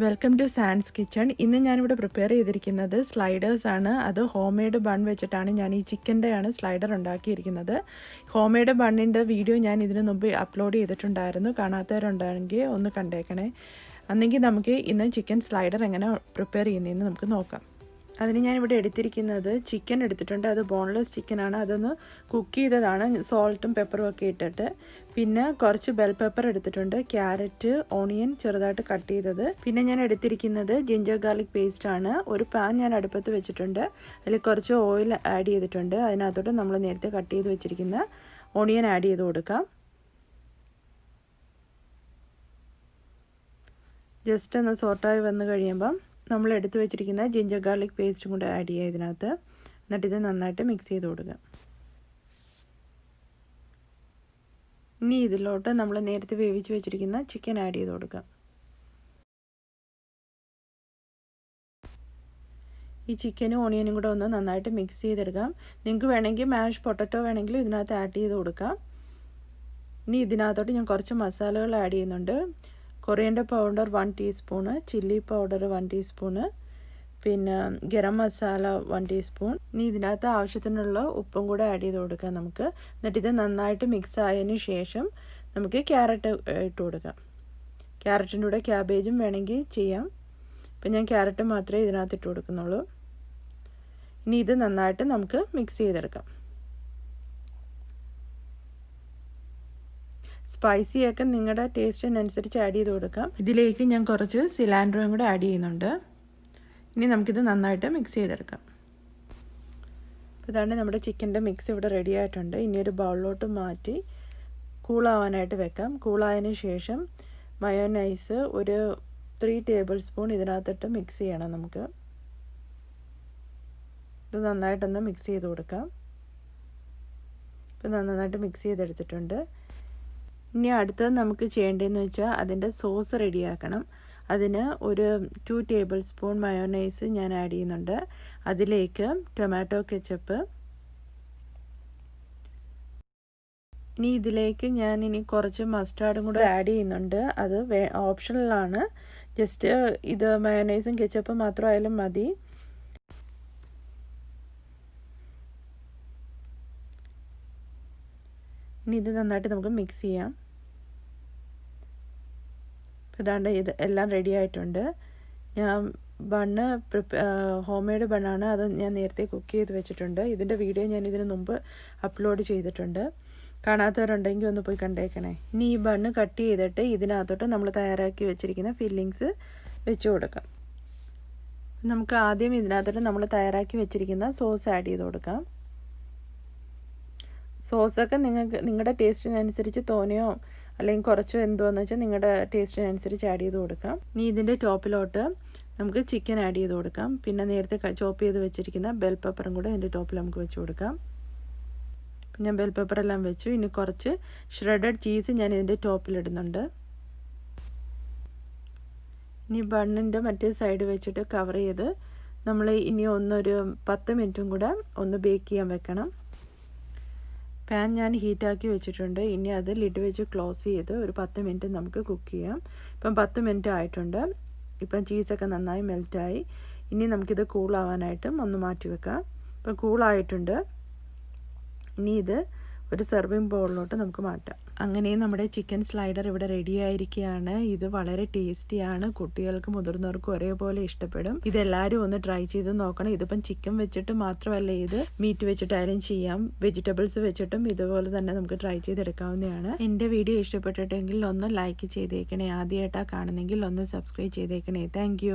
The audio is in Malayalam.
Welcome to Sands kitchen. ഇന്ന് ഞാനിവിടെ പ്രിപ്പയർ ചെയ്തിരിക്കുന്നത് സ്ലൈഡേഴ്സ് ആണ്. അത് ഹോം മെയ്ഡ് ബൺ വെച്ചിട്ടാണ് ഞാൻ ഈ ചിക്കൻ്റെയാണ് സ്ലൈഡർ ഉണ്ടാക്കിയിരിക്കുന്നത്. ഹോം മെയ്ഡ് ബണ്ണിൻ്റെ വീഡിയോ ഞാൻ ഇതിനു മുമ്പ് അപ്ലോഡ് ചെയ്തിട്ടുണ്ടായിരുന്നു. കാണാത്തവരുണ്ടെങ്കിൽ ഒന്ന് കണ്ടേക്കണേ. അന്നെങ്കിൽ നമുക്ക് ഇന്ന് ചിക്കൻ സ്ലൈഡർ എങ്ങനെ പ്രിപ്പയർ ചെയ്യുന്നതെന്ന് നമുക്ക് നോക്കാം. അതിന് ഞാനിവിടെ എടുത്തിരിക്കുന്നത് ചിക്കൻ എടുത്തിട്ടുണ്ട്. അത് ബോൺലെസ് ചിക്കനാണ്. അതൊന്ന് കുക്ക് ചെയ്തതാണ്, സോൾട്ടും പെപ്പറും ഒക്കെ ഇട്ടിട്ട്. പിന്നെ കുറച്ച് ബെൽ പെപ്പർ എടുത്തിട്ടുണ്ട്, ക്യാരറ്റ്, ഓണിയൻ ചെറുതായിട്ട് കട്ട് ചെയ്തത്. പിന്നെ ഞാൻ എടുത്തിരിക്കുന്നത് ജിഞ്ചർ ഗാർലിക് പേസ്റ്റ് ആണ്. ഒരു പാൻ ഞാൻ അടുപ്പത്ത് വെച്ചിട്ടുണ്ട്. അതിൽ കുറച്ച് ഓയിൽ ആഡ് ചെയ്തിട്ടുണ്ട്. അതിനകത്തോട്ട് നമ്മൾ നേരത്തെ കട്ട് ചെയ്ത് വെച്ചിരിക്കുന്ന ഓണിയൻ ആഡ് ചെയ്ത് കൊടുക്കാം. ജസ്റ്റ് ഒന്ന് സോട്ടായി വന്നു കഴിയുമ്പം നമ്മൾ എടുത്ത് വെച്ചിരിക്കുന്ന ജിഞ്ചർ ഗാർലിക് പേസ്റ്റും കൂടെ ആഡ് ചെയ്യുക ഇതിനകത്ത്. എന്നിട്ട് ഇത് നന്നായിട്ട് മിക്സ് ചെയ്ത് കൊടുക്കുക. ഇനി ഇതിലോട്ട് നമ്മൾ നേരത്തെ വേവിച്ച് വെച്ചിരിക്കുന്ന ചിക്കൻ ആഡ് ചെയ്ത് കൊടുക്കുക. ഈ ചിക്കനും ഓണിയനും കൂടെ ഒന്ന് നന്നായിട്ട് മിക്സ് ചെയ്തെടുക്കാം. നിങ്ങൾക്ക് വേണമെങ്കിൽ മാഷ് പൊട്ടറ്റോ വേണമെങ്കിലും ഇതിനകത്ത് ആഡ് ചെയ്ത് കൊടുക്കാം. ഇനി ഇതിനകത്തോട്ട് ഞാൻ കുറച്ച് മസാലകൾ ആഡ് ചെയ്യുന്നുണ്ട്. Coriander powder 1 teaspoon, chilli powder 1 teaspoon, പിന്നെ ഗരം മസാല 1 ടീസ്പൂൺ. ഇനി ഇതിനകത്ത് ആവശ്യത്തിനുള്ള ഉപ്പും കൂടെ ആഡ് ചെയ്ത് കൊടുക്കാം നമുക്ക്. എന്നിട്ട് ഇത് നന്നായിട്ട് മിക്സ് ആയതിന് ശേഷം നമുക്ക് ക്യാരറ്റ് ഇട്ട് കൊടുക്കാം. ക്യാരറ്റിൻ്റെ കൂടെ ക്യാബേജും വേണമെങ്കിൽ ചെയ്യാം. ഇപ്പം ഞാൻ ക്യാരറ്റ് മാത്രമേ ഇതിനകത്ത് ഇട്ട് കൊടുക്കുന്നുള്ളൂ. ഇനി ഇത് നന്നായിട്ട് നമുക്ക് മിക്സ് ചെയ്തെടുക്കാം. സ്പൈസിയൊക്കെ നിങ്ങളുടെ ടേസ്റ്റിനനുസരിച്ച് ആഡ് ചെയ്ത് കൊടുക്കാം. ഇതിലേക്ക് ഞാൻ കുറച്ച് സിലാൻഡ്രോയും കൂടെ ആഡ് ചെയ്യുന്നുണ്ട്. ഇനി നമുക്കിത് നന്നായിട്ട് മിക്സ് ചെയ്തെടുക്കാം. ഇതാണ് നമ്മുടെ ചിക്കൻ്റെ മിക്സ് ഇവിടെ റെഡി ആയിട്ടുണ്ട്. ഇനി ഒരു ബൗളിലോട്ട് മാറ്റി കൂളാവാനായിട്ട് വെക്കാം. കൂളായതിന് ശേഷം മയോനൈസ് ഒരു 3 ടേബിൾ സ്പൂൺ ഇതിനകത്തിട്ട് മിക്സ് ചെയ്യണം നമുക്ക്. ഇത് നന്നായിട്ടൊന്ന് മിക്സ് ചെയ്ത് കൊടുക്കാം. ഇപ്പം നന്നായിട്ട് മിക്സ് ചെയ്തെടുത്തിട്ടുണ്ട്. ഇനി അടുത്തത് നമുക്ക് ചെയ്യേണ്ടതെന്ന് വെച്ചാൽ അതിൻ്റെ സോസ് റെഡിയാക്കണം. അതിന് ഒരു 2 ടേബിൾ സ്പൂൺ മയോനൈസ് ഞാൻ ആഡ് ചെയ്യുന്നുണ്ട്. അതിലേക്ക് ടൊമാറ്റോ കെച്ചപ്പ്. ഇനി ഇതിലേക്ക് ഞാൻ കുറച്ച് മസ്റ്റാർഡും കൂടെ ആഡ് ചെയ്യുന്നുണ്ട്. അത് ഓപ്ഷണലാണ്. ജസ്റ്റ് ഇത് മയോനൈസും കെച്ചപ്പും മാത്രമായാലും മതി. ഇനി ഇത് നന്നായിട്ട് നമുക്ക് മിക്സ് ചെയ്യാം. ഇതാണ്ട് ഇത് എല്ലാം റെഡി ആയിട്ടുണ്ട്. ഞാൻ ബണ്ണ് ഹോം മെയ്ഡ് ബണ്ണാണ്. അത് ഞാൻ നേരത്തെ കുക്ക് ചെയ്ത് വെച്ചിട്ടുണ്ട്. ഇതിൻ്റെ വീഡിയോ ഞാൻ ഇതിന് മുമ്പ് അപ്ലോഡ് ചെയ്തിട്ടുണ്ട്. കാണാത്തവരുണ്ടെങ്കിൽ ഒന്ന് പോയി കണ്ടേക്കണേ. ഇനി ഈ ബണ്ണ് കട്ട് ചെയ്തിട്ട് ഇതിനകത്തോട്ട് നമ്മൾ തയ്യാറാക്കി വെച്ചിരിക്കുന്ന ഫില്ലിങ്സ് വെച്ച് കൊടുക്കാം. നമുക്ക് ആദ്യം ഇതിനകത്തോട്ട് നമ്മൾ തയ്യാറാക്കി വെച്ചിരിക്കുന്ന സോസ് ആഡ് ചെയ്ത് കൊടുക്കാം. സോസൊക്കെ നിങ്ങളുടെ ടേസ്റ്റിനനുസരിച്ച് തോനെയോ അല്ലെങ്കിൽ കുറച്ചോ എന്തുവാന്ന് വെച്ചാൽ നിങ്ങളുടെ ടേസ്റ്റിനനുസരിച്ച് ആഡ് ചെയ്ത് കൊടുക്കാം. ഇനി ഇതിൻ്റെ ടോപ്പിലോട്ട് നമുക്ക് ചിക്കൻ ആഡ് ചെയ്ത് കൊടുക്കാം. പിന്നെ നേരത്തെ ചോപ്പ് ചെയ്ത് വെച്ചിരിക്കുന്ന ബെൽ പെപ്പറും കൂടെ ഇതിൻ്റെ ടോപ്പിൽ നമുക്ക് വെച്ച് കൊടുക്കാം. അപ്പം ഞാൻ ബെൽ പെപ്പറെല്ലാം വെച്ചു. ഇനി കുറച്ച് ഷ്രെഡഡ് ചീസ് ഞാൻ ഇതിൻ്റെ ടോപ്പിലിടുന്നുണ്ട്. ഇനി ബണ്ണിൻ്റെ മറ്റേ സൈഡ് വെച്ചിട്ട് കവർ ചെയ്ത് നമ്മൾ ഇനി ഒരു 10 മിനിറ്റും കൂടെ ഒന്ന് ബേക്ക് ചെയ്യാൻ വെക്കണം. പാൻ ഞാൻ ഹീറ്റാക്കി വെച്ചിട്ടുണ്ട്. ഇനി അത് ലിഡ് വെച്ച് ക്ലോസ് ചെയ്ത് ഒരു 10 മിനിറ്റ് നമുക്ക് കുക്ക് ചെയ്യാം. ഇപ്പം 10 മിനിറ്റ് ആയിട്ടുണ്ട്. ഇപ്പം ചീസൊക്കെ നന്നായി മെൽറ്റായി. ഇനി നമുക്കിത് കൂളാവാനായിട്ടും ഒന്ന് മാറ്റി വെക്കാം. ഇപ്പം കൂളായിട്ടുണ്ട്. ഇനി ഇത് ഒരു സെർവിങ് ബൗളിലോട്ട് നമുക്ക് മാറ്റാം. അങ്ങനെ നമ്മുടെ ചിക്കൻ സ്ലൈഡർ ഇവിടെ റെഡി ആയിരിക്കുകയാണ്. ഇത് വളരെ ടേസ്റ്റിയാണ്. കുട്ടികൾക്കും മുതിർന്നവർക്കും ഒരേപോലെ ഇഷ്ടപ്പെടും. ഇതെല്ലാവരും ഒന്ന് ട്രൈ ചെയ്ത് നോക്കണം. ഇതിപ്പം ചിക്കൻ വെച്ചിട്ട് മാത്രമല്ല, ഇത് മീറ്റ് വെച്ചിട്ടായാലും ചെയ്യാം. വെജിറ്റബിൾസ് വെച്ചിട്ടും ഇതുപോലെ തന്നെ നമുക്ക് ട്രൈ ചെയ്തെടുക്കാവുന്നതാണ്. എൻ്റെ വീഡിയോ ഇഷ്ടപ്പെട്ടിട്ടെങ്കിൽ ഒന്ന് ലൈക്ക് ചെയ്തേക്കണേ. ആദ്യമായിട്ടാണ് കാണുന്നെങ്കിൽ ഒന്ന് സബ്സ്ക്രൈബ് ചെയ്തേക്കണേ. താങ്ക്